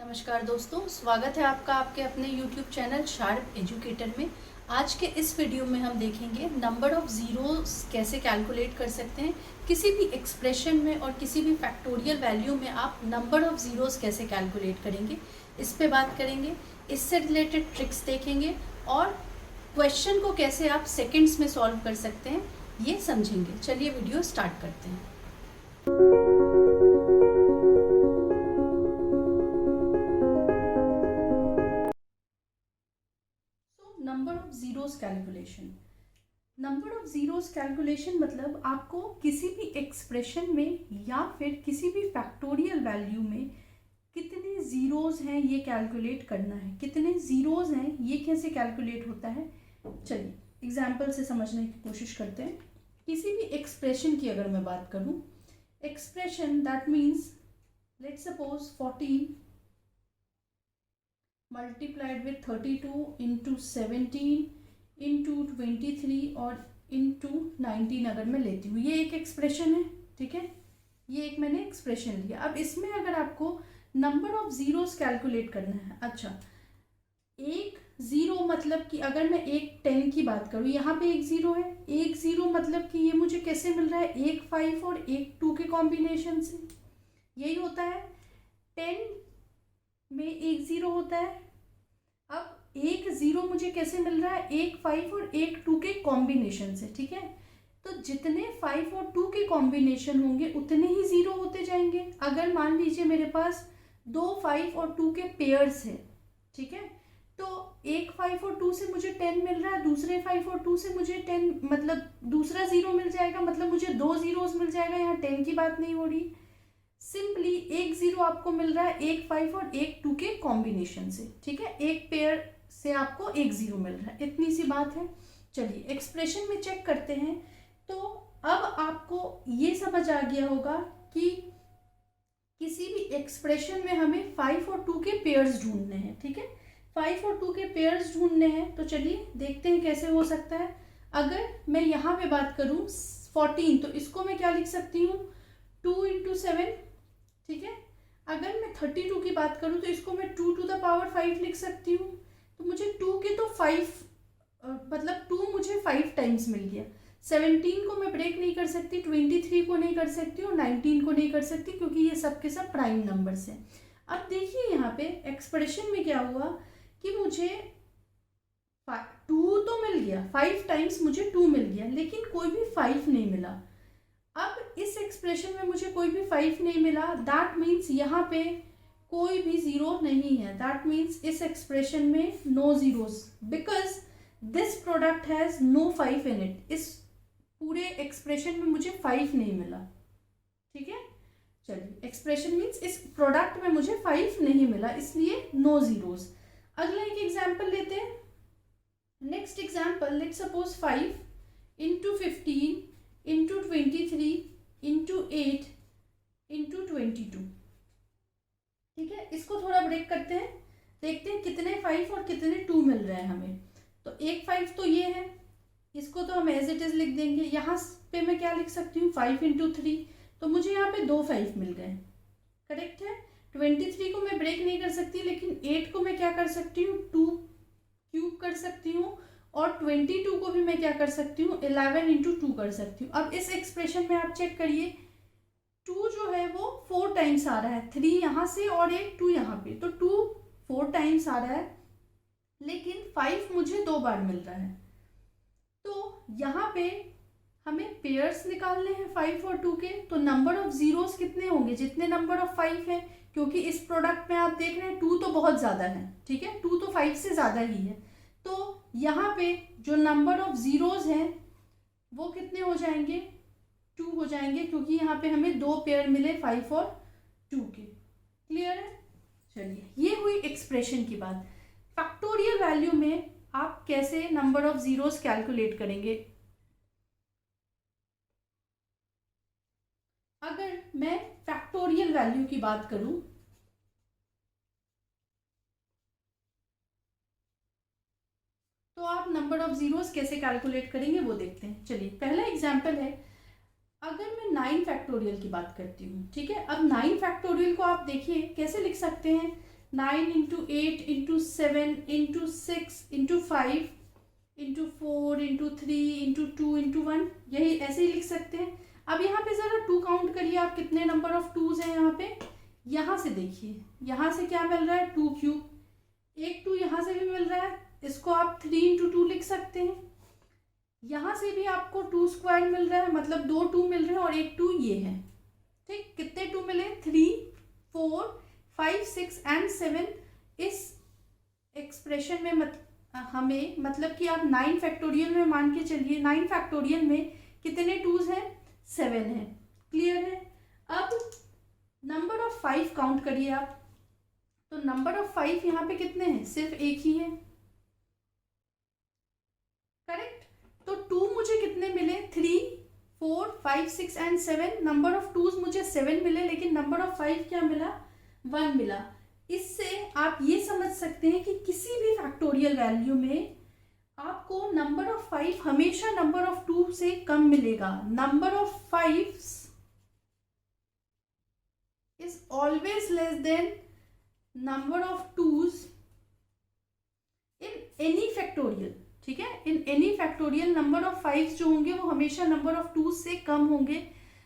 नमस्कार दोस्तों, स्वागत है आपका आपके अपने YouTube चैनल शार्प एजुकेटर में। आज के इस वीडियो में हम देखेंगे नंबर ऑफ ज़ीरोस कैसे कैलकुलेट कर सकते हैं। किसी भी एक्सप्रेशन में और किसी भी फैक्टोरियल वैल्यू में आप नंबर ऑफ ज़ीरोस कैसे कैलकुलेट करेंगे, इस पे बात करेंगे। इससे रिलेटेड ट्रिक्स देखेंगे और क्वेश्चन को कैसे आप सेकेंड्स में सॉल्व कर सकते हैं ये समझेंगे। चलिए वीडियो स्टार्ट करते हैं। Number of zeros calculation. Number of zeros calculation मतलब आपको किसी भी एक्सप्रेशन में या फिर किसी भी फैक्टोरियल वैल्यू में कितने ज़ीरोस हैं ये कैलकुलेट करना है। कितने ज़ीरोस हैं ये कैसे कैलकुलेट होता है, चलिए एग्जाम्पल से समझने की कोशिश करते हैं। किसी भी एक्सप्रेशन की अगर मैं बात करूं, expression that means let's suppose 14 multiplied with 32 into 17 into 23 और इंटू 19 अगर मैं लेती हूँ, ये एक एक्सप्रेशन है। ठीक है, ये एक मैंने एक्सप्रेशन लिया। अब इसमें अगर आपको नंबर ऑफ ज़ीरोस कैलकुलेट करना है, अच्छा एक ज़ीरो मतलब कि अगर मैं एक 10 की बात करूँ, यहाँ पे एक ज़ीरो है। एक ज़ीरो मतलब कि ये मुझे कैसे मिल रहा है, एक 5 और एक 2 के कॉम्बिनेशन से। यही होता है 10 में एक ज़ीरो होता है। अब एक ज़ीरो मुझे कैसे मिल रहा है, एक 5 और एक 2 के कॉम्बिनेशन से। ठीक है, तो जितने 5 और 2 के कॉम्बिनेशन होंगे उतने ही ज़ीरो होते जाएंगे। अगर मान लीजिए मेरे पास दो 5 और 2 के पेयर्स है, ठीक है, तो एक 5 और 2 से मुझे 10 मिल रहा है, दूसरे 5 और 2 से मुझे 10 मतलब दूसरा ज़ीरो मिल जाएगा, मतलब मुझे दो ज़ीरोस मिल जाएगा। यहाँ 10 की बात नहीं हो रही, सिंपली एक ज़ीरो आपको मिल रहा है एक 5 और एक 2 के कॉम्बिनेशन से। ठीक है, एक पेयर से आपको एक ज़ीरो मिल रहा है, इतनी सी बात है। चलिए एक्सप्रेशन में चेक करते हैं। तो अब आपको ये समझ आ गया होगा कि किसी भी एक्सप्रेशन में हमें 5 और 2 के पेयर्स ढूंढने हैं। ठीक है, 5 और 2 के पेयर्स ढूंढने हैं, तो चलिए देखते हैं कैसे हो सकता है। अगर मैं यहाँ पे बात करूँ 14, तो इसको मैं क्या लिख सकती हूँ, 2 इंटू 7। ठीक है, अगर मैं 32 की बात करूँ तो इसको मैं 2 टू द पावर 5 लिख सकती हूँ। तो मुझे 2 के तो 5 मतलब 2 मुझे 5 टाइम्स मिल गया। 17 को मैं ब्रेक नहीं कर सकती, 23 को नहीं कर सकती और 19 को नहीं कर सकती, क्योंकि ये सब के सब प्राइम नंबर्स हैं। अब देखिए यहाँ पे एक्सप्रेशन में क्या हुआ कि मुझे 2 तो मिल गया, 5 टाइम्स मुझे 2 मिल गया, लेकिन कोई भी 5 नहीं मिला। अब इस एक्सप्रेशन में मुझे कोई भी 5 नहीं मिला, दैट मीन्स यहाँ पे कोई भी ज़ीरो नहीं है। दैट मीन्स इस एक्सप्रेशन में no zeros, because this product has no 5 in it. इस पूरे एक्सप्रेशन में मुझे 5 नहीं मिला। ठीक है, चलिए एक्सप्रेशन मीन्स इस प्रोडक्ट में मुझे 5 नहीं मिला, इसलिए नो ज़ीरोस। अगला एक एग्जाम्पल लेते हैं। Next example, let's suppose 5 into 15 into 23 into 8 into 22। ठीक है, इसको थोड़ा ब्रेक करते हैं, देखते हैं कितने 5 और कितने 2 मिल रहे हैं हमें। तो एक 5 तो ये है, इसको तो हम एज इट इज लिख देंगे। यहाँ पे मैं क्या लिख सकती हूँ, 5 इंटू 3, तो मुझे यहाँ पे दो 5 मिल गए। करेक्ट है। 23 को मैं ब्रेक नहीं कर सकती, लेकिन 8 को मैं क्या कर सकती हूँ, 2 क्यूब कर सकती हूँ, और 22 को भी मैं क्या कर सकती हूँ, 11 इंटू 2 कर सकती हूँ। अब इस एक्सप्रेशन में आप चेक करिए, 2 जो है वो 4 टाइम्स आ रहा है, 3 यहाँ से और एक 2 यहाँ पे, तो 2 4 टाइम्स आ रहा है, लेकिन 5 मुझे 2 बार मिल रहा है। तो यहाँ पे हमें पेयर्स निकालने हैं 5 और 2 के, तो नंबर ऑफ ज़ीरोस कितने होंगे, जितने नंबर ऑफ 5 है, क्योंकि इस प्रोडक्ट में आप देख रहे हैं 2 तो बहुत ज़्यादा है। ठीक है, 2 तो 5 से ज़्यादा ही है, तो यहाँ पे जो नंबर ऑफ ज़ीरोस हैं वो कितने हो जाएंगे, 2 हो जाएंगे, क्योंकि यहाँ पे हमें दो पेयर मिले 5 और 2 के। क्लियर है। चलिए ये हुई एक्सप्रेशन की बात। फैक्टोरियल वैल्यू में आप कैसे नंबर ऑफ ज़ीरोस कैलकुलेट करेंगे। अगर मैं फैक्टोरियल वैल्यू की बात करूं, तो आप नंबर ऑफ ज़ीरोस कैसे कैलकुलेट करेंगे वो देखते हैं। चलिए पहला एग्जांपल है, अगर मैं 9 फैक्टोरियल की बात करती हूँ। ठीक है, अब 9 फैक्टोरियल को आप देखिए कैसे लिख सकते हैं, 9 into 8 into 7 into 6 into 5 into 4 into 3 into 2 into 1, यही ऐसे ही लिख सकते हैं। अब यहाँ पे ज़रा 2 काउंट करिए आप, कितने नंबर ऑफ 2s हैं यहाँ पे। यहाँ से देखिए, यहाँ से क्या मिल रहा है 2 क्यूब, एक 2 यहाँ से भी मिल रहा है, इसको आप 3 इंटू 2 लिख सकते हैं। यहाँ से भी आपको 2 स्क्वायर मिल रहा है, मतलब 2 2 मिल रहे हैं और एक 2 ये है। ठीक, कितने 2 मिले, 3 4 5 6 एंड 7। इस एक्सप्रेशन में हमें मतलब कि आप 9 फैक्टोरियल में मान के चलिए, 9 फैक्टोरियल में कितने 2s हैं, 7 है। क्लियर है। अब नंबर ऑफ 5 काउंट करिए आप, तो नंबर ऑफ 5 यहाँ पे कितने हैं, सिर्फ एक ही है। करेक्ट। तो 2 मुझे कितने मिले, 3 4 5 6 एंड 7। नंबर ऑफ 2s मुझे 7 मिले, लेकिन नंबर ऑफ 5 क्या मिला, 1 मिला। इससे आप ये समझ सकते हैं कि किसी भी फैक्टोरियल वैल्यू में आपको नंबर ऑफ 5 हमेशा नंबर ऑफ 2 से कम मिलेगा। Number of 5 is always less than number of 2s in any factorial. ठीक है, in any factorial number of 5 जो होंगे वो हमेशा नंबर ऑफ 2 से कम होंगे।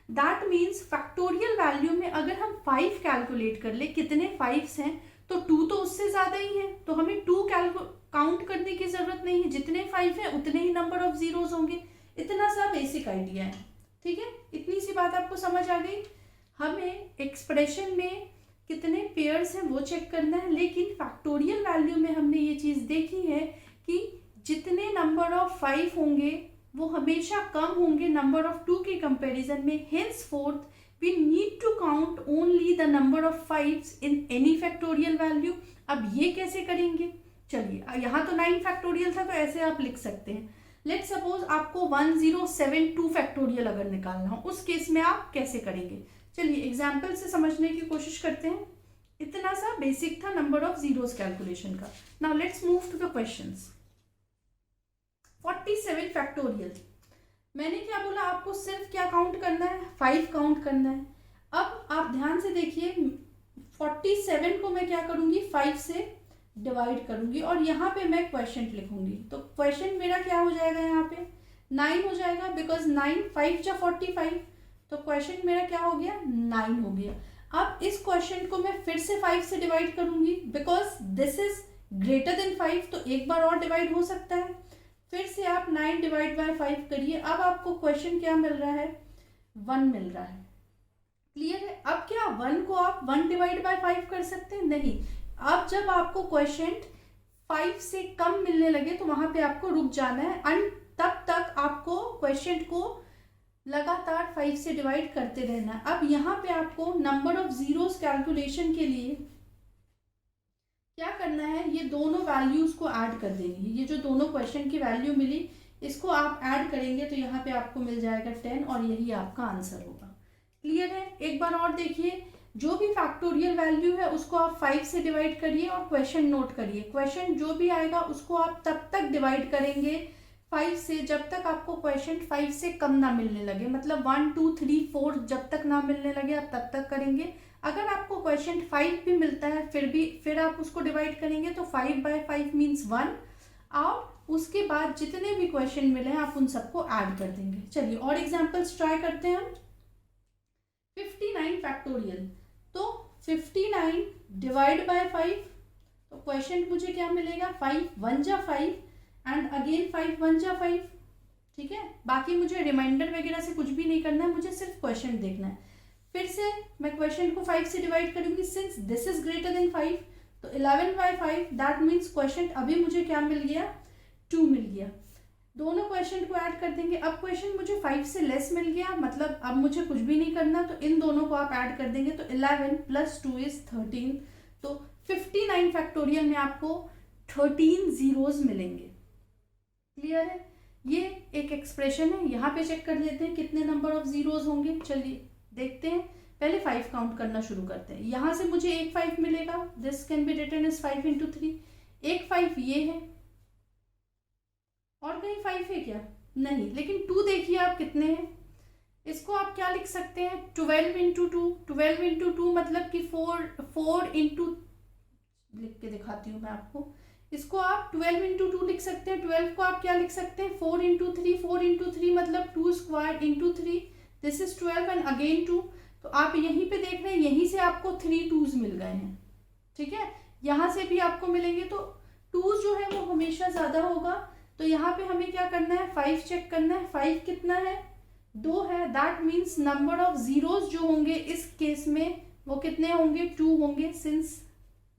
दैट मीन्स फैक्टोरियल वैल्यू में अगर हम 5 कैलकुलेट कर ले, कितने 5s हैं, तो 2 तो उससे ज़्यादा ही है, तो हमें 2 काउंट करने की ज़रूरत नहीं है। जितने 5 हैं उतने ही नंबर ऑफ जीरोस होंगे। इतना सा बेसिक आइडिया है। ठीक है, इतनी सी बात आपको समझ आ गई। हमें एक्सप्रेशन में कितने पेयर्स हैं वो चेक करना है, लेकिन फैक्टोरियल वैल्यू में हमने ये चीज़ देखी है कि जितने नंबर ऑफ 5 होंगे वो हमेशा कम होंगे नंबर ऑफ 2 के कंपैरिजन में। henceforth we need to count only the number of 5s in any factorial value। अब ये कैसे करेंगे, चलिए यहाँ तो 9 फैक्टोरियल था, तो ऐसे आप लिख सकते हैं। लेट सपोज आपको 1072 फैक्टोरियल अगर निकालना हो, उस केस में आप कैसे करेंगे, चलिए एग्जाम्पल से समझने की कोशिश करते हैं। इतना सा बेसिक था नंबर ऑफ जीरोस कैलकुलेशन का। Now let's move to the questions. 47 factorial, मैंने क्या बोला आपको, सिर्फ क्या काउंट करना है, 5 काउंट करना है। अब आप ध्यान से देखिए, 47 को मैं क्या करूंगी, 5 से डिवाइड करूंगी और यहाँ पे मैं क्वेश्चन लिखूंगी। तो क्वेश्चन मेरा क्या हो जाएगा, यहाँ पे 9 हो जाएगा, बिकॉज 9 5 जा 45, तो क्वेश्चन मेरा क्या हो गया, 9 हो गया। अब इस क्वेश्चन को मैं फिर से 5 से डिवाइड करूंगी, because this is greater than 5, तो एक बार और डिवाइड हो सकता है। फिर से आप 9 डिवाइड बाय 5 करिए। अब आपको क्वेश्चन क्या मिल रहा है, 1 मिल रहा है। क्लियर है। अब क्या 1 को आप 1 डिवाइड बाय 5 कर सकते हैं, नहीं। अब जब आपको क्वेश्चन 5 से कम मिलने लगे तो वहां पे आपको रुक जाना है, एंड तब तक आपको क्वेश्चन को लगातार 5 से डिवाइड करते रहना है। अब यहाँ पे आपको नंबर ऑफ जीरोस कैलकुलेशन के लिए क्या करना है, ये दोनों वैल्यूज को ऐड कर देंगे। ये जो दोनों क्वेश्चन की वैल्यू मिली, इसको आप ऐड करेंगे तो यहाँ पे आपको मिल जाएगा 10 और यही आपका आंसर होगा। क्लियर है। एक बार और देखिए, जो भी फैक्टोरियल वैल्यू है उसको आप 5 से डिवाइड करिए और क्वेश्चन नोट करिए। क्वेश्चन जो भी आएगा उसको आप तब तक डिवाइड करेंगे 5 से जब तक आपको क्वेश्चन 5 से कम ना मिलने लगे, मतलब 1 2 3 4 जब तक ना मिलने लगे आप तब तक करेंगे। अगर आपको क्वेश्चन 5 भी मिलता है फिर आप उसको डिवाइड करेंगे तो 5 बाय 5 मीन्स 1, और उसके बाद जितने भी क्वेश्चन मिले हैं आप उन सबको ऐड कर देंगे। चलिए और एग्जांपल्स ट्राई करते हैं हम। 59 फैक्टोरियल, तो 59 डिवाइड बाय 5, तो क्वेश्चन मुझे क्या मिलेगा, 5 1 जा 5 एंड अगेन 5 1 जा 5। ठीक है, बाकी मुझे रिमाइंडर वगैरह से कुछ भी नहीं करना है, मुझे सिर्फ क्वेश्चन देखना है। फिर से मैं क्वेश्चन को 5 से डिवाइड करूंगी, since this is greater than 5, तो 11 बाय 5 दैट मीन्स क्वेश्चन अभी मुझे क्या मिल गया, 2 मिल गया। दोनों क्वेश्चन को ऐड कर देंगे। अब क्वेश्चन मुझे 5 से लेस मिल गया, मतलब अब मुझे कुछ भी नहीं करना, तो इन दोनों को आप ऐड कर देंगे तो 11 प्लस 2 इज 13। तो 59 फैक्टोरियल में आपको 13 जीरोस मिलेंगे। क्लियर है। ये एक एक्सप्रेशन है। यहाँ पे चेक कर लेते हैं कितने नंबर ऑफ जीरोस होंगे। चलिए देखते हैं, पहले 5 काउंट करना शुरू करते हैं। यहाँ से मुझे एक 5 मिलेगा, this can be written as 5 into 3। एक 5 ये है, और कहीं 5 है क्या, नहीं, लेकिन 2 देखिए आप कितने हैं। इसको आप क्या लिख सकते हैं, 12 इंटू 2। 12 इंटू 2 मतलब कि 4 इंटू लिख के दिखाती हूँ मैं आपको। इसको आप 12 इंटू 2 लिख सकते हैं। 12 को आप क्या लिख सकते हैं, 4 इंटू 3, 4 इंटू 3 मतलब 2 square into 3, this is 12 and again 2। तो आप यहीं पे देख रहे हैं, यहीं से आपको 3 2s मिल गए हैं, ठीक है। यहाँ से भी आपको मिलेंगे, तो 2s जो है वो हमेशा ज़्यादा होगा। तो यहाँ पे हमें क्या करना है, 5 चेक करना है। 5 कितना है, 2 है। That means number of zeros जो होंगे इस केस में वो कितने होंगे, 2 होंगे, सिंस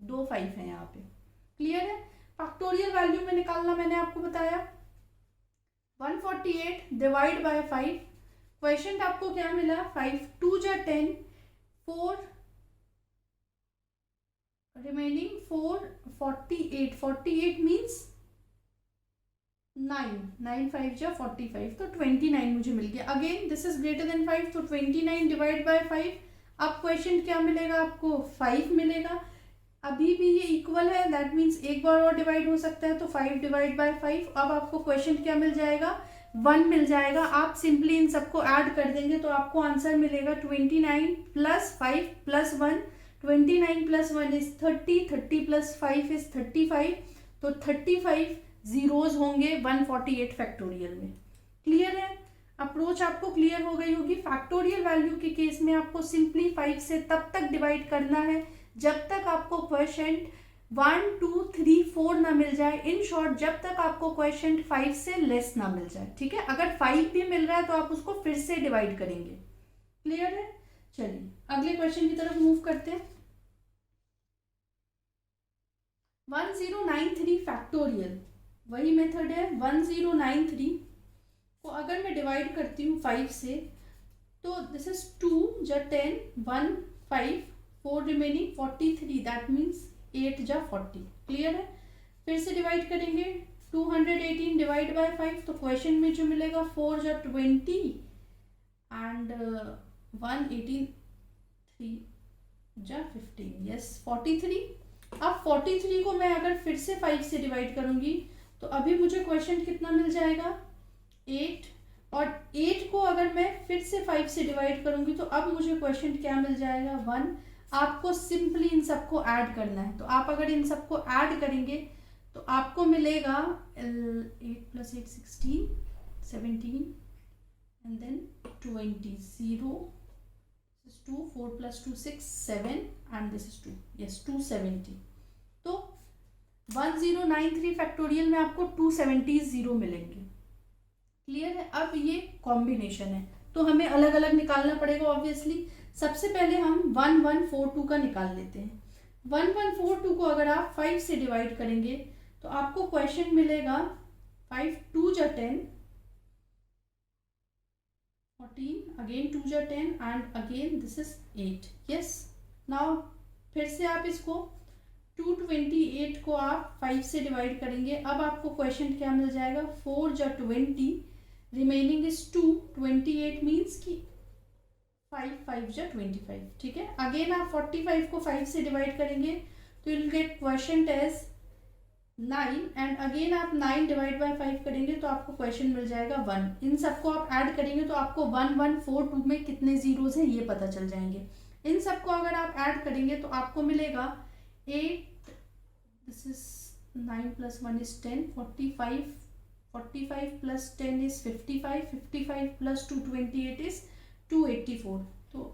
2 5 है यहाँ पे। क्लियर है। फैक्टोरियल वैल्यू में निकालना मैंने आपको बताया। 148 डिवाइड बाय 5। क्वेश्चन आपको क्या मिला, 5 2 जा 10, 4 रिमेनिंग 4 48, 48 मीन्स 9, 9 5 जा 45, तो 29 मुझे मिल गया। Again this is greater than 5, तो 29 डिवाइड बाय 5। अब क्वेश्चन क्या मिलेगा आपको, 5 मिलेगा। अभी भी ये इक्वल है, दैट मीन्स एक बार और डिवाइड हो सकता है, तो 5 डिवाइड बाय 5। अब आपको क्वेश्चन क्या मिल जाएगा, 1 मिल जाएगा। आप सिंपली इन सबको ऐड कर देंगे तो आपको आंसर मिलेगा 29 plus 5 plus 1। 29 plus 1 is 30, 30 plus 5 is 35, तो 35 जीरोज होंगे 148 फैक्टोरियल में। क्लियर है, अप्रोच आपको क्लियर हो गई होगी। फैक्टोरियल वैल्यू के केस में आपको सिंपली 5 से तब तक डिवाइड करना है जब तक आपको क्वेश्चन 1 2 3 4 ना मिल जाए। इन शॉर्ट, जब तक आपको क्वेश्चन 5 से लेस ना मिल जाए, ठीक है। अगर 5 भी मिल रहा है तो आप उसको फिर से डिवाइड करेंगे। क्लियर है। चलिए अगले क्वेश्चन की तरफ मूव करते हैं। 1093 फैक्टोरियल, वही मेथड है। 1093 को अगर मैं डिवाइड करती हूँ 5 से, तो दिस इज 2 जा 10, 1 5, 4 रिमेनिंग 43, दैट मीन्स 8 जा 40। क्लियर है। फिर से डिवाइड करेंगे, 218 डिवाइड बाय 5, तो क्वेश्चन में जो मिलेगा 4 जा 20 एंड 118 3 जा 15, यस 43। अब 43 को मैं अगर फिर से 5 से डिवाइड करूंगी तो अभी मुझे क्वेश्चन कितना मिल जाएगा, 8। और 8 को अगर मैं फिर से 5 से डिवाइड करूंगी तो अब मुझे क्वेश्चन क्या मिल जाएगा, 1। आपको सिंपली इन सबको ऐड करना है। तो आप अगर इन सबको ऐड करेंगे तो आपको मिलेगा 8 plus 8 16, 17 and then 20, 0 2, 4 plus 2 6 7 and this is 2, yes 270। तो 1093 फैक्टोरियल में आपको 270 जीरो मिलेंगे। क्लियर है। अब ये कॉम्बिनेशन है तो हमें अलग अलग निकालना पड़ेगा ऑब्वियसली। सबसे पहले हम 1142 का निकाल लेते हैं। 1142 को अगर आप 5 से डिवाइड करेंगे तो आपको क्वेश्चन मिलेगा 5 2 जा 10, 14, अगेन 2 जा 10 and again this is 8, yes. Now फिर से आप इसको 228 को आप 5 से डिवाइड करेंगे। अब आपको क्वेश्चन क्या मिल जाएगा, 4 जा 20, रिमेनिंग इज 2, 28 मीन्स कि 5 5 जा 25, ठीक है। अगेन आप 45 को 5 से डिवाइड करेंगे तो you will get question as 9 and again आप 9 डिवाइड बाय 5 करेंगे तो आपको क्वेश्चन मिल जाएगा 1। इन सबको आप ऐड करेंगे तो आपको 1142 में कितने जीरोज हैं ये पता चल जाएंगे। इन सबको अगर आप ऐड करेंगे तो आपको मिलेगा 8, this is 9 plus 1 is 10, 45, 45 plus 10 is 55, 55 plus 2 28 is 284, तो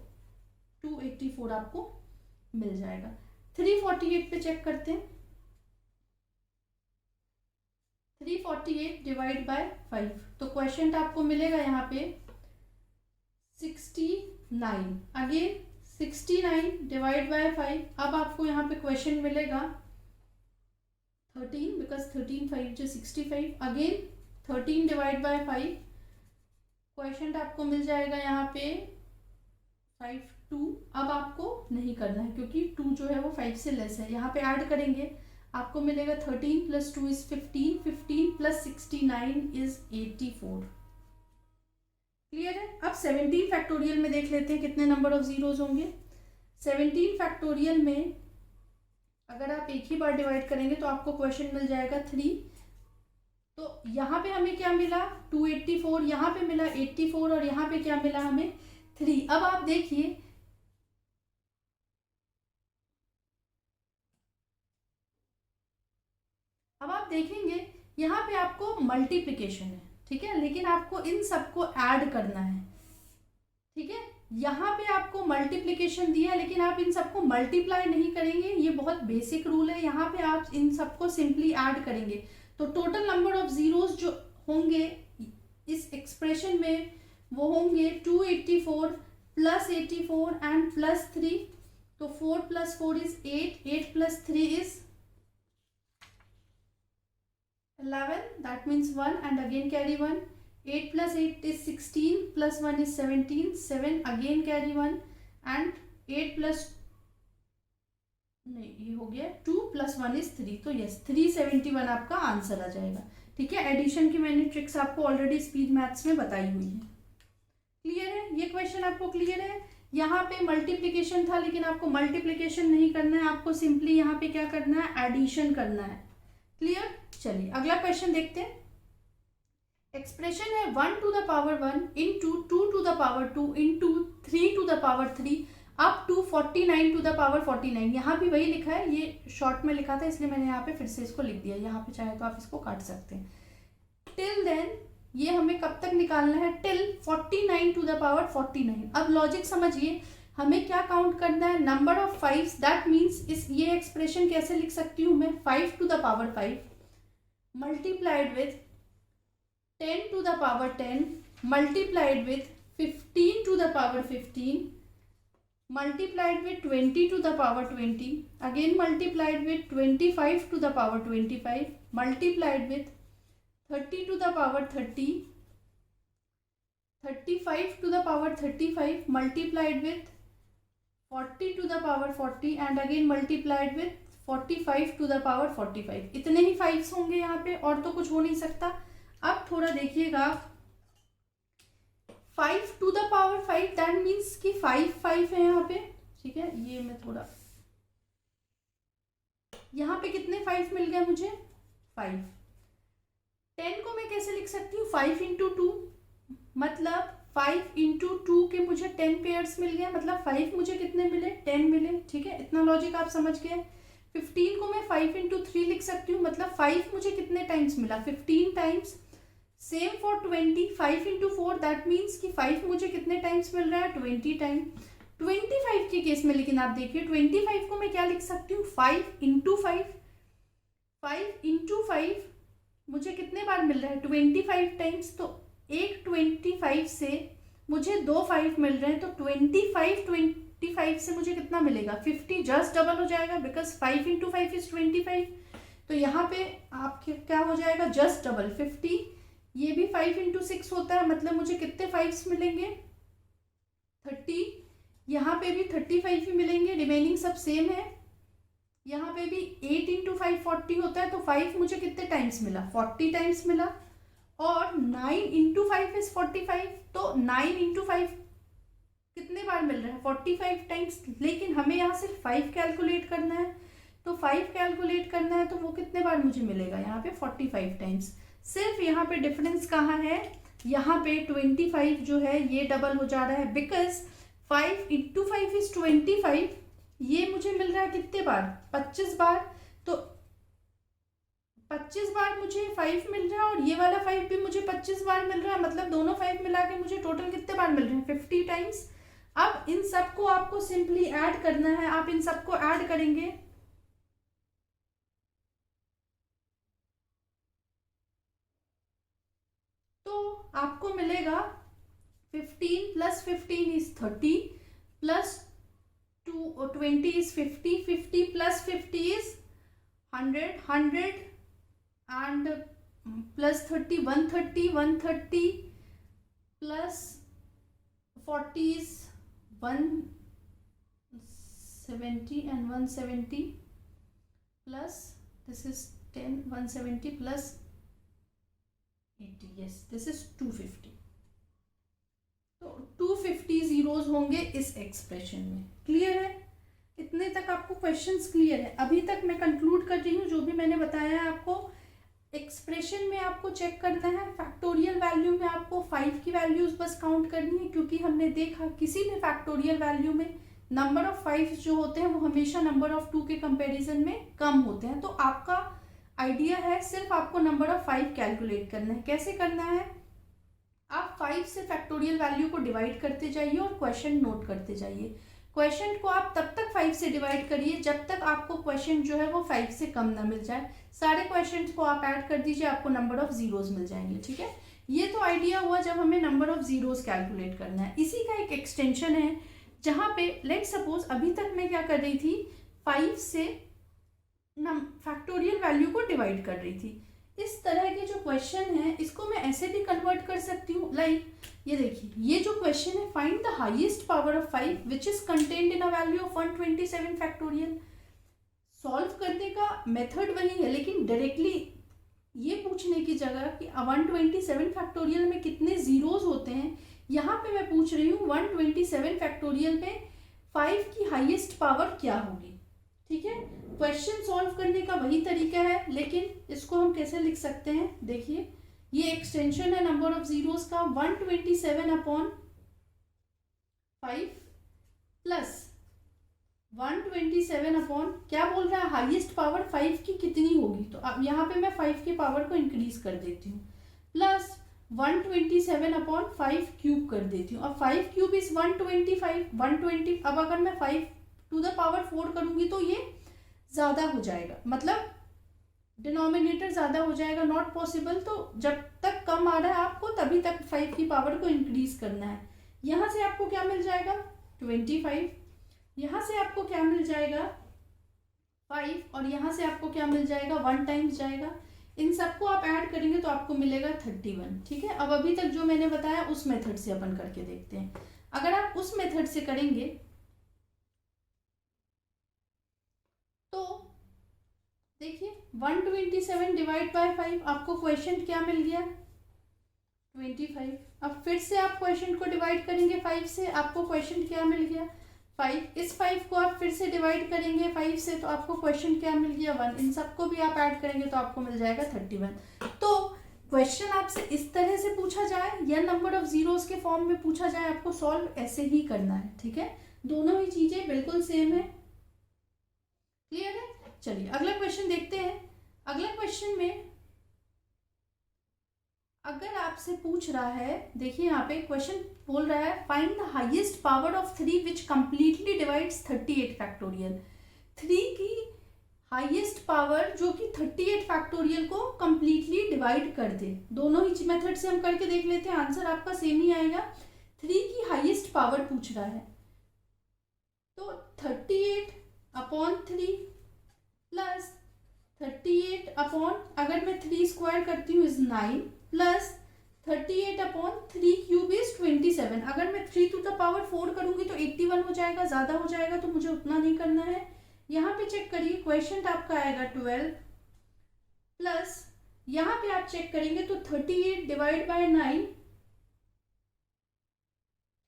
284 आपको मिल जाएगा। 348 पे चेक करते हैं। 348 डिवाइड बाय 5, तो क्वेश्चन आपको मिलेगा यहाँ पे 69, अगेन 69 डिवाइड बाय 5। अब आपको यहाँ पे क्वेश्चन मिलेगा 13, बिकॉज 13 5 जो 65, अगेन 13 डिवाइड बाय 5। क्वेश्चन आपको मिल जाएगा यहाँ पे 5 2। अब आपको नहीं करना है क्योंकि 2 जो है वो 5 से लेस है। यहाँ पे ऐड करेंगे आपको मिलेगा 13 plus 2 is 15, 15 plus 69 is 84। Clear है। अब 17 फैक्टोरियल में देख लेते हैं कितने नंबर ऑफ जीरोज होंगे। 17 फैक्टोरियल में अगर आप एक ही बार डिवाइड करेंगे तो आपको क्वेश्चन मिल जाएगा 3। तो यहाँ पे हमें क्या मिला 284, यहाँ पे मिला 84 और यहाँ पे क्या मिला हमें 3। अब आप देखिए अब आप देखेंगे यहाँ पे आपको मल्टीप्लिकेशन है, ठीक है, लेकिन आपको इन सबको ऐड करना है, ठीक है। यहाँ पे आपको मल्टीप्लिकेशन दिया है लेकिन आप इन सबको मल्टीप्लाई नहीं करेंगे, ये बहुत बेसिक रूल है। यहाँ पे आप इन सबको सिंपली ऐड करेंगे तो टोटल नंबर ऑफ जीरोस जो होंगे इस एक्सप्रेशन में वो होंगे 284 प्लस 84 एंड प्लस 3। तो 4 + 4 is 8, 8 + 3 is 11, that means 1 and again carry 1. 8 + 8 is 16 + 1 is 17, 7 again carry 1 and 8 plus नहीं ये हो गया 2 + 1 is 3। तो यस 371 आपका आंसर आ जाएगा, ठीक है। एडिशन की मैंने ट्रिक्स आपको ऑलरेडी स्पीड मैथ्स में बताई हुई है। क्लियर है, ये क्वेश्चन आपको क्लियर है। यहाँ पे मल्टीप्लिकेशन था लेकिन आपको मल्टीप्लिकेशन नहीं करना है, आपको सिंपली यहाँ पे क्या करना है, एडिशन करना है। क्लियर, चलिए अगला क्वेश्चन देखते हैं। एक्सप्रेशन है 1 to the power 1 into 2 to the power 2 into 3 to the power 3 up to 49 to the power 49। यहाँ भी वही लिखा है, ये शॉर्ट में लिखा था इसलिए मैंने यहाँ पे फिर से इसको लिख दिया। यहाँ पे चाहे तो आप इसको काट सकते हैं। टिल देन ये हमें कब तक निकालना है, टिल 49 to the power 49। अब लॉजिक समझिए, हमें क्या काउंट करना है, number of fives. That means इस ये एक्सप्रेशन कैसे लिख सकती हूँ मैं, 5 to the power 5 multiplied with 10 to the power 10 multiplied with 15 to the power 15 multiplied with 20 to the power 20 again multiplied with 25 to the power 25 multiplied with 30 to the power 30 35 to the power 35 multiplied with 40 to the power 40 and again multiplied with 45 to the power 45। इतने ही fives होंगे यहाँ पे, और तो कुछ हो नहीं सकता। अब थोड़ा देखिएगा, 5 to the power 5 that means कि 5 है यहाँ पे, ठीक है। ये मैं थोड़ा यहाँ पे कितने 5 मिल गए मुझे, 5। 10 को मैं कैसे लिख सकती हूँ, 5 × 2 मतलब 5 × 2 के मुझे 10 पेयर्स मिल गए, मतलब 5 मुझे कितने मिले, 10 मिले, ठीक है। इतना लॉजिक आप समझ गए। 15 को मैं 5 × 3 लिख सकती हूँ, मतलब 5 मुझे कितने टाइम्स मिला, 15 times. Same for 20, 5 × 4 that means कि 5 मुझे कितने टाइम्स मिल रहा है, 20 टाइम। 25 के केस में लेकिन आप देखिए 25 को मैं क्या लिख सकती हूँ, 5 × 5। 5 × 5 मुझे कितने बार मिल रहा है, 25 टाइम्स। तो एक 25 से मुझे 2 5 मिल रहे हैं, तो 25 से मुझे कितना मिलेगा, 50। जस्ट डबल हो जाएगा बिकॉज 5 × 5 इज 25। तो यहाँ पे आपके क्या हो जाएगा, जस्ट डबल 50। ये भी 5 × 6 होता है, मतलब मुझे कितने 5 मिलेंगे, 30। यहाँ पे भी 35 ही मिलेंगे, रिमेनिंग सब सेम है। यहाँ पे भी 8 × 5 40 होता है, तो 5 मुझे कितने टाइम्स मिला, 40 टाइम्स मिला। और 9 × 5 इज 45, तो 9 × 5 कितने बार मिल रहा है, 45 टाइम्स। लेकिन हमें यहाँ सिर्फ 5 कैलकुलेट करना है, तो 5 कैलकुलेट करना है तो वो कितने बार मुझे मिलेगा, यहाँ पे 45 टाइम्स। सिर्फ यहाँ पे डिफरेंस कहाँ है, यहाँ पे 25 जो है ये डबल हो जा रहा है, बिकॉज 5 × 5 इज 25। ये मुझे मिल रहा है कितने बार, 25 बार। तो 25 बार मुझे 5 मिल रहा है और ये वाला 5 भी मुझे 25 बार मिल रहा है, मतलब दोनों 5 मिला के मुझे टोटल कितने बार मिल रहे हैं, 50 टाइम्स। अब इन सबको आपको सिंपली ऐड करना है, आप इन सबको ऐड करेंगे तो आपको मिलेगा 15 + 15 is 30 plus 20 is 50, 50 + 50 is 100, 100 and plus 30 130, 130 plus 40 is 170 and 170 plus this is 10, 170 plus 80, yes this is 250। तो 250 जीरोज होंगे इस एक्सप्रेशन में। क्लियर है, इतने तक आपको क्वेश्चंस क्लियर है। अभी तक मैं कंक्लूड कर रही हूँ, जो भी मैंने बताया है आपको एक्सप्रेशन में आपको चेक करना है। फैक्टोरियल वैल्यू में आपको 5 की वैल्यूज बस काउंट करनी है, क्योंकि हमने देखा किसी भी फैक्टोरियल वैल्यू में नंबर ऑफ 5 जो होते हैं वो हमेशा नंबर ऑफ 2 के कंपैरिजन में कम होते हैं। तो आपका आइडिया है, सिर्फ आपको नंबर ऑफ 5 कैलकुलेट करना है। कैसे करना है, आप 5 से फैक्टोरियल वैल्यू को डिवाइड करते जाइए और क्वेश्चन नोट करते जाइए। क्वेश्चन को आप तब तक 5 से डिवाइड करिए जब तक आपको क्वेश्चन जो है वो 5 से कम ना मिल जाए। सारे क्वेश्चंस को आप ऐड कर दीजिए, आपको नंबर ऑफ जीरोस मिल जाएंगे। ठीक है, ये तो आइडिया हुआ जब हमें नंबर ऑफ जीरोस कैलकुलेट करना है। इसी का एक एक्सटेंशन है जहाँ पे लेट सपोज अभी तक मैं क्या कर रही थी, 5 से फैक्टोरियल वैल्यू को डिवाइड कर रही थी। इस तरह के जो क्वेश्चन है इसको मैं ऐसे भी कन्वर्ट कर सकती हूँ। लाइक ये देखिए, ये जो क्वेश्चन है, find the highest power of 5 which is contained in a value of 127 factorial. Solve करने का मेथड वही है, लेकिन डायरेक्टली ये पूछने की जगह कि 127 फैक्टोरियल में कितने जीरोस होते हैं, यहाँ पे मैं पूछ रही हूँ 127 फैक्टोरियल में 5 की हाईएस्ट पावर क्या होगी। ठीक है, क्वेश्चन सॉल्व करने का वही तरीका है, लेकिन इसको हम कैसे लिख सकते हैं, देखिए ये एक्सटेंशन है नंबर ऑफ जीरोस का, 127 अपॉन 5 प्लस 127 अपॉन क्या बोल रहा है, हाईएस्ट पावर 5 की कितनी होगी, तो अब यहाँ पे मैं 5 की पावर को इंक्रीज कर देती हूँ, प्लस 127 अपॉन 5 क्यूब कर देती हूँ। अब 5 क्यूब इज 120। अब अगर मैं 5 टू द पावर 4 करूंगी तो ये ज्यादा हो जाएगा, मतलब डिनोमिनेटर ज्यादा हो जाएगा, नॉट पॉसिबल। तो जब तक कम आ रहा है आपको तभी तक 5 की पावर को इंक्रीज करना है। यहाँ से आपको क्या मिल जाएगा 25, यहाँ से आपको क्या मिल जाएगा 5, और यहाँ से आपको क्या मिल जाएगा 1 टाइम्स जाएगा। इन सबको आप ऐड करेंगे तो आपको मिलेगा 31। ठीक है, अब अभी तक जो मैंने बताया उस मेथड से अपन करके देखते हैं। अगर आप उस मेथड से करेंगे तो देखिए 127 डिवाइड बाय 5, आपको क्वेश्चन क्या मिल गया 25। अब फिर से आप क्वेश्चन को डिवाइड करेंगे 5 से, आपको क्वेश्चन क्या मिल गया 5। इस 5 को आप फिर से डिवाइड करेंगे 5 से, तो आपको क्वेश्चन क्या मिल गया 1। इन सबको भी आप ऐड करेंगे तो आपको मिल जाएगा 31। तो क्वेश्चन आपसे इस तरह से पूछा जाए या नंबर ऑफ जीरोस के फॉर्म में पूछा जाए, आपको सॉल्व ऐसे ही करना है। ठीक है, दोनों ही चीजें बिल्कुल सेम है। क्लियर है, चलिए अगला क्वेश्चन देखते हैं। अगला क्वेश्चन में अगर आपसे पूछ रहा है, देखिए यहाँ पे क्वेश्चन बोल रहा है find the highest power of 3 which completely divides 38 factorial. 3 की हाईएस्ट पावर जो कि 38 फैक्टोरियल को कंप्लीटली डिवाइड कर दे। दोनों ही मेथड से हम करके देख लेते हैं, आंसर आपका सेम ही आएगा। 3 की हाईएस्ट पावर पूछ रहा है तो 38 अपॉन 3 प्लस 38 अपॉन, अगर मैं 3 स्क्वायर करती हूँ is 9, plus 38 upon 3 cube is 27। अगर मैं 3 टू द पावर 4 करूंगी तो 81 हो जाएगा, ज्यादा हो जाएगा तो मुझे उतना नहीं करना है। यहाँ पे चेक करिए क्वेश्चन आपका आएगा 12, प्लस यहाँ पे आप चेक करेंगे तो 38 डिवाइड बाय 9,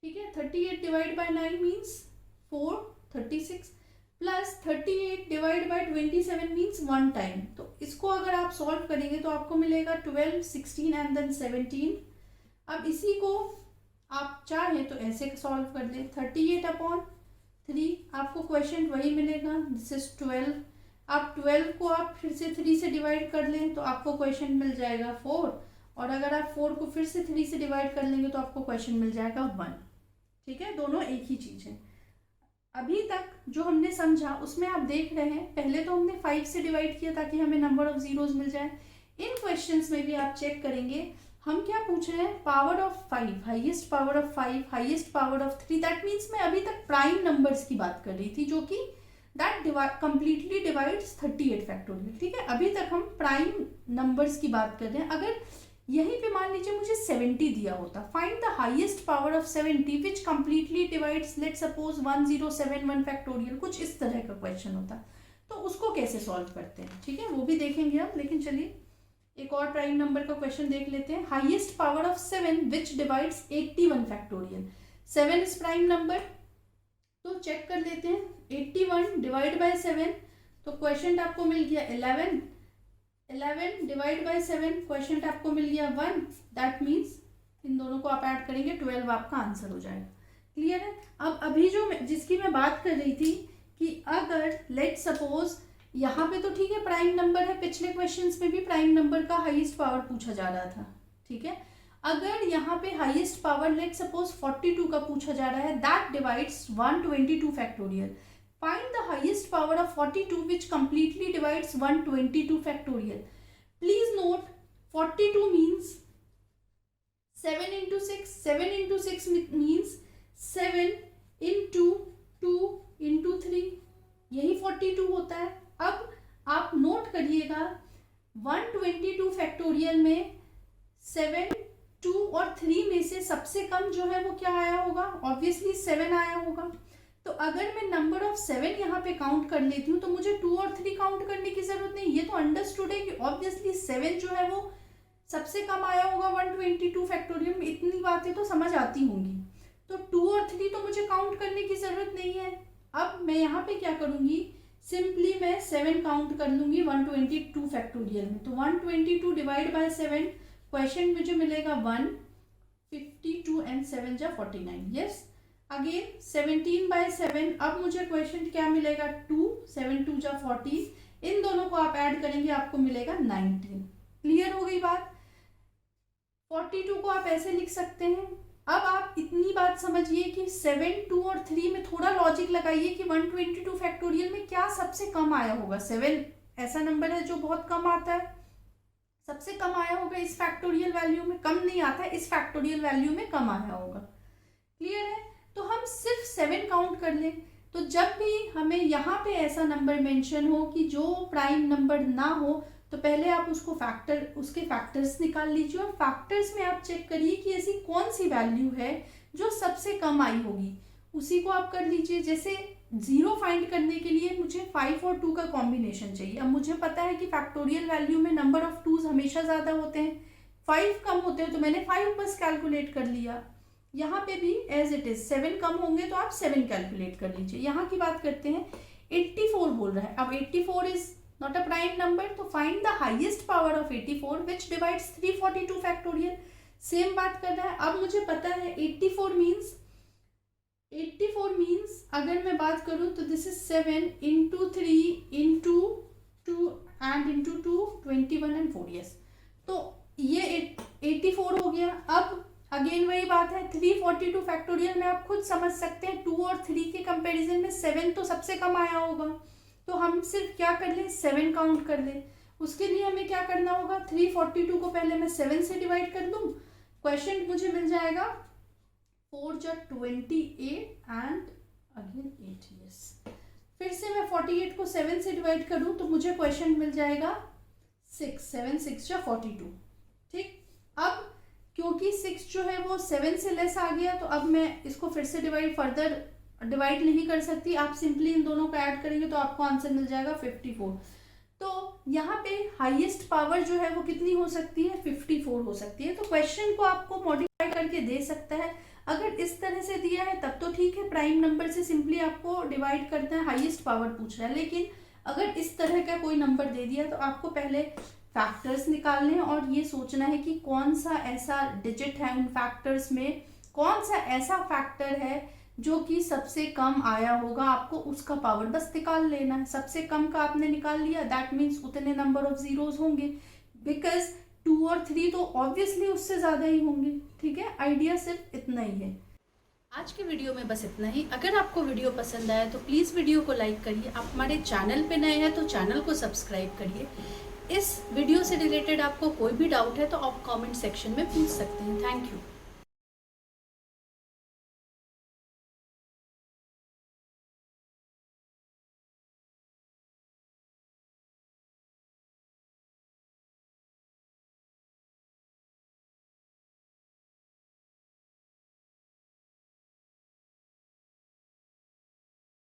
ठीक है, 38 divide by 9 means 4, 36, plus 38 divide by 27 means 1 time. तो इसको अगर आप सॉल्व करेंगे तो आपको मिलेगा 12, 16 एंड देन 17। अब इसी को आप चाहें तो ऐसे सॉल्व कर लें, 38 अपॉन 3, आपको क्वेश्चन वही मिलेगा, दिस इज 12। आप 12 को आप फिर से 3 से डिवाइड कर लें तो आपको क्वेश्चन मिल जाएगा 4, और अगर आप 4 को फिर से 3 से डिवाइड कर लेंगे तो आपको क्वेश्चन मिल जाएगा 1। ठीक है, दोनों एक ही चीज है। अभी तक जो हमने समझा उसमें आप देख रहे हैं, पहले तो हमने 5 से डिवाइड किया ताकि हमें नंबर ऑफ जीरोस मिल जाए। इन क्वेश्चंस में भी आप चेक करेंगे हम क्या पूछ रहे हैं, power of 5, highest power of 5, highest power of 3। That means मैं अभी तक प्राइम नंबर्स की बात कर रही थी जो कि दैट कंप्लीटली डिवाइड्स 38 फैक्टोरियल। ठीक है, अभी तक हम प्राइम नंबर्स की बात कर रहे हैं। अगर यहीं पे मान लीजिए मुझे 70 दिया होता, find the highest power of 70 which completely divides let suppose 1071 factorial, कुछ इस तरह का क्वेश्चन होता, तो उसको कैसे सॉल्व करते हैं। ठीक है, वो भी देखेंगे हम, लेकिन चलिए एक और प्राइम नंबर का क्वेश्चन देख लेते हैं। Highest power of 7 which divides 81 factorial. 7 is prime number, तो चेक कर लेते हैं 81 डिवाइड बाय 7, तो क्वेश्चन आपको मिल गया 11 डिवाइड बाय 7, क्वेश्चन आपको मिल गया 1। दैट मीन्स इन दोनों को आप ऐड करेंगे 12 आपका आंसर हो जाएगा। क्लियर है। अब अभी जो जिसकी मैं बात कर रही थी कि अगर लेट सपोज यहाँ पे तो ठीक है प्राइम नंबर है, पिछले क्वेश्चंस में भी प्राइम नंबर का हाईएस्ट पावर पूछा जा रहा था, ठीक है। अगर यहाँ पे हाईएस्ट पावर लेट सपोज 42 का पूछा जा रहा है, that divides 122 factorial, find the highest power of 42 which completely divides 122 factorial. Please note 42 means 7 into 6, 7 into 6 means 7 into 2 into 3, यही 42 होता है। अब आप नोट करिएगा 122 फैक्टोरियल में 7, 2 और 3 में से सबसे कम जो है वो क्या आया होगा, ऑब्वियसली 7 आया होगा। तो अगर मैं नंबर ऑफ 7 यहाँ पे काउंट कर लेती हूँ तो मुझे 2 और 3 काउंट करने की जरूरत नहीं। ये तो अंडरस्टूड है कि ऑब्वियसली 7 जो है वो सबसे कम आया होगा 122 फैक्टोरियल में, इतनी बातें तो समझ आती होंगी। तो 2 और 3 तो मुझे काउंट करने की जरूरत नहीं है। अब मैं यहाँ पे क्या करूँगी, सिंपली मैं 7 काउंट कर लूँगी 122 फैक्टोरियल में। तो 122 डिवाइड बाय 7, क्वेश्चन मुझे मिलेगा 1, 52 एंड 7 जा 49, यस। अगेन 17 बाय 7, अब मुझे क्वेश्चन क्या मिलेगा 2, 7 2 जा 14, इन दोनों को आप ऐड करेंगे आपको मिलेगा 19। क्लियर हो गई बात। 42 को आप ऐसे लिख सकते हैं। अब आप इतनी बात समझिए कि 7, 2 और 3 में थोड़ा लॉजिक लगाइए कि 122 फैक्टोरियल में क्या सबसे कम आया होगा। 7 ऐसा नंबर है जो बहुत कम आता है, सबसे कम आया होगा इस फैक्टोरियल वैल्यू में, कम नहीं आता है, इस फैक्टोरियल वैल्यू में कम आया होगा। क्लियर है। तो हम सिर्फ 7 काउंट कर लें। तो जब भी हमें यहाँ पे ऐसा नंबर मेंशन हो कि जो प्राइम नंबर ना हो, तो पहले आप उसको उसके फैक्टर्स निकाल लीजिए और फैक्टर्स में आप चेक करिए कि ऐसी कौन सी वैल्यू है जो सबसे कम आई होगी, उसी को आप कर लीजिए। जैसे 0 फाइंड करने के लिए मुझे 5 और 2 का कॉम्बिनेशन चाहिए। अब मुझे पता है कि फैक्टोरियल वैल्यू में नंबर ऑफ 2s हमेशा ज़्यादा होते हैं, 5 कम होते हैं, तो मैंने 5 बस कैलकुलेट कर लिया। यहाँ पे भी एज इट इज 7 कम होंगे तो आप 7 कैलकुलेट कर लीजिए। यहाँ की बात करते हैं, 84 बोल रहा है। अब 84 is not a prime number, तो find the highest power of 84 which divides 342 factorial. Same बात कर रहा है। अब मुझे पता है 84 मीन्स अगर मैं बात करूं तो this is 7 into 3 into 2 and into 2, 21 and 4, yes. तो ये 84 हो गया। अब अगेन वही बात है, 342 फैक्टोरियल में आप खुद समझ सकते हैं 2 और 3 के कंपैरिजन में 7 तो सबसे कम आया होगा। तो हम सिर्फ क्या कर लें, 7 काउंट कर लें। उसके लिए हमें क्या करना होगा, 342 को पहले मैं 7 से डिवाइड कर दूं, क्वेश्चन मुझे मिल जाएगा 4 जा 28 एंड अगेन 8, यस। फिर से मैं 48 को 7 से डिवाइड करूं तो मुझे क्वेश्चन मिल जाएगा 6, 7 6 जा 42, ठीक। अब क्योंकि 6 जो है वो 7 से लेस आ गया, तो अब मैं इसको फिर से फर्दर डिवाइड नहीं कर सकती। आप सिंपली इन दोनों को ऐड करेंगे तो आपको आंसर मिल जाएगा 54। तो यहाँ पे हाईएस्ट पावर जो है वो कितनी हो सकती है, 54 हो सकती है। तो क्वेश्चन को आपको मॉडिफाई करके दे सकता है। अगर इस तरह से दिया है तब तो ठीक है, प्राइम नंबर से सिंपली आपको डिवाइड करना है, हाईएस्ट पावर पूछ रहा है। लेकिन अगर इस तरह का कोई नंबर दे दिया तो आपको पहले फैक्टर्स निकालने हैं और ये सोचना है कि कौन सा ऐसा डिजिट है उन फैक्टर्स में, कौन सा ऐसा फैक्टर है जो कि सबसे कम आया होगा, आपको उसका पावर बस निकाल लेना है। सबसे कम का आपने निकाल लिया, दैट मीन्स उतने नंबर ऑफ जीरोस होंगे, बिकॉज 2 और 3 तो ऑब्वियसली उससे ज़्यादा ही होंगे, ठीक है। आइडिया सिर्फ इतना ही है। आज के वीडियो में बस इतना ही। अगर आपको वीडियो पसंद आया तो प्लीज़ वीडियो को लाइक करिए। आप हमारे चैनल पे नए हैं तो चैनल को सब्सक्राइब करिए। इस वीडियो से रिलेटेड आपको कोई भी डाउट है तो आप कमेंट सेक्शन में पूछ सकते हैं। Thank you.